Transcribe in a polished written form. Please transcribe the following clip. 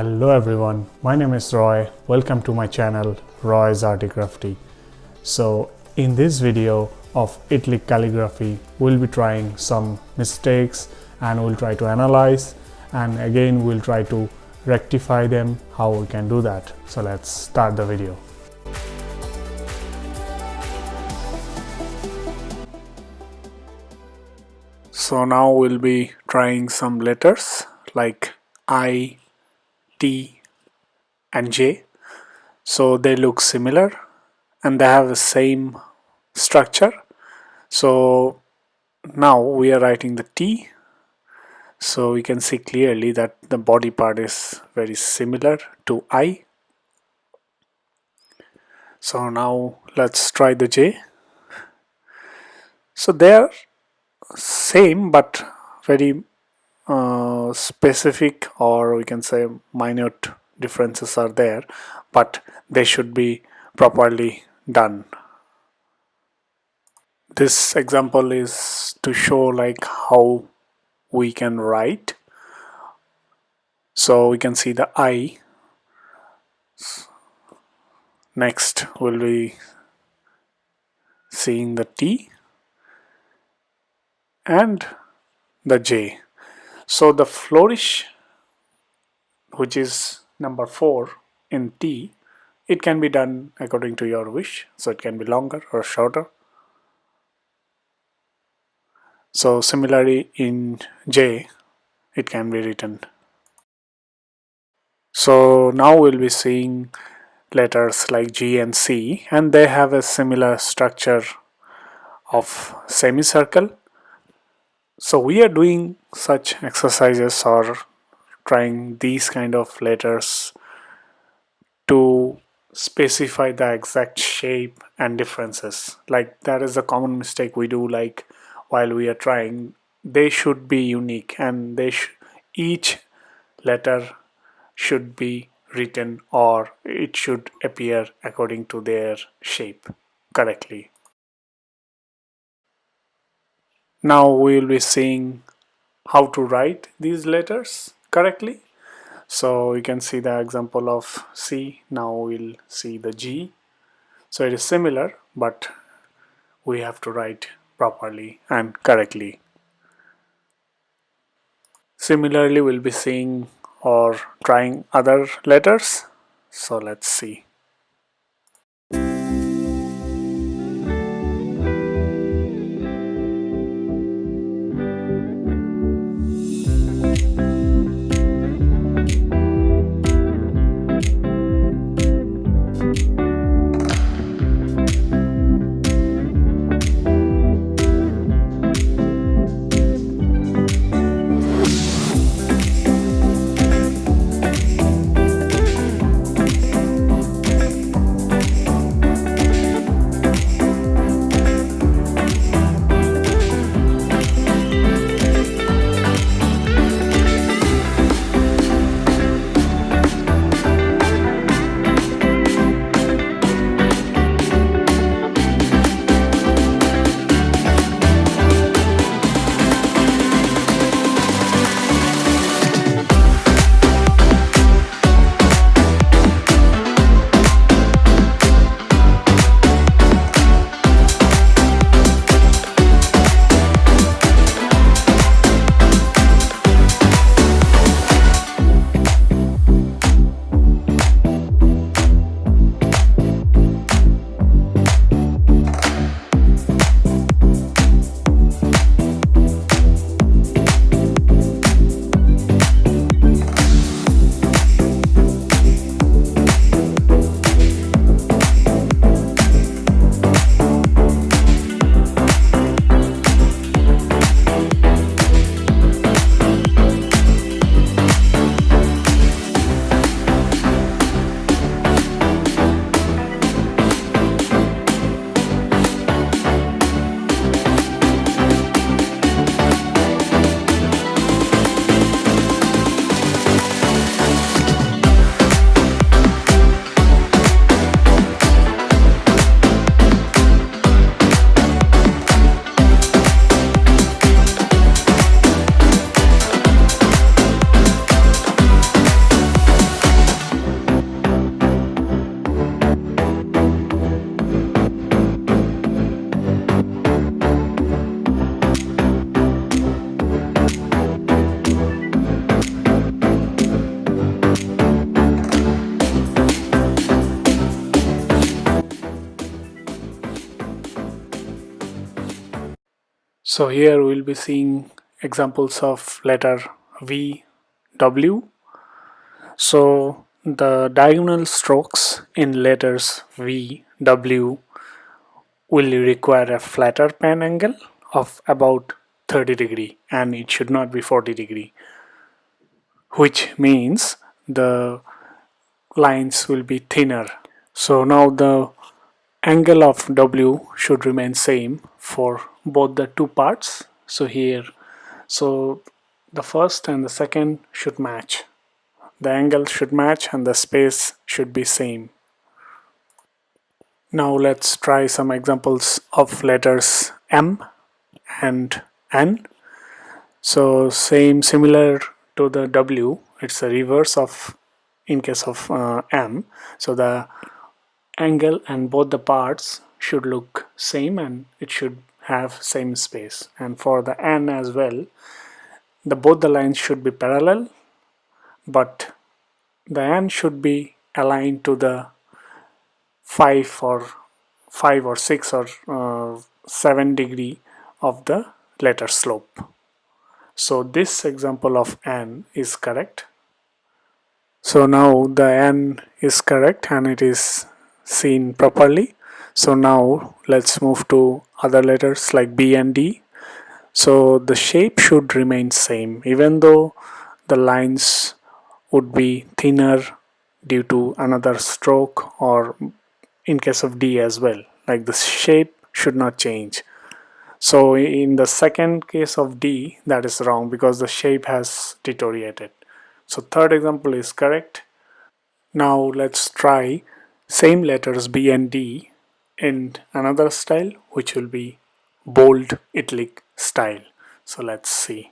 Hello everyone, my name is Roy. Welcome to my channel RoysArtyCrafty. So in this video of Italic Calligraphy, we'll be trying some mistakes and we'll try to analyze, and again we'll try to rectify them, how we can do that. So let's start the video. So now we'll be trying some letters like I, T and J. So they look similar and they have the same structure. So now we are writing the T. So we can see clearly that the body part is very similar to I. So now let's try the J. So they are same but very specific, or we can say minute differences are there, but they should be properly done. This example is to show like how we can write. So we can see the I. Next we'll be seeing the T and the J. So the flourish, which is number 4 in T, it can be done according to your wish. So it can be longer or shorter. So similarly in J, it can be written. So now we'll be seeing letters like G and C, and they have a similar structure of semicircle. So we are doing such exercises or trying these kind of letters to specify the exact shape and differences. Like that is a common mistake we do, like while we are trying, they should be unique and each letter should be written, or it should appear according to their shape correctly. Now we will be seeing how to write these letters correctly. So you can see the example of C. Now we'll see the G. So it is similar, but we have to write properly and correctly. Similarly, we'll be seeing or trying other letters. So let's see. So here we'll be seeing examples of letter V, W. So the diagonal strokes in letters V, W will require a flatter pen angle of about 30 degree, and it should not be 40 degree, which means the lines will be thinner. So now the angle of W should remain same for both the two parts. So here, so the first and the second should match. The angle should match and the space should be same. Now let's try some examples of letters M and N. So similar to the W, it's a reverse of in case of M. So the angle and both the parts should look same and it should have same space. And for the N as well, both the lines should be parallel, but the N should be aligned to the 5 or 6 or 7 degree of the letter slope. So this example of N is correct. So now the N is correct and it is seen properly. So now let's move to other letters like B and D. So the shape should remain same even though the lines would be thinner due to another stroke, or in case of D as well, like the shape should not change. So in the second case of D, that is wrong because the shape has deteriorated. So third example is correct. Now let's try same letters B and D in another style, which will be bold italic style. So let's see.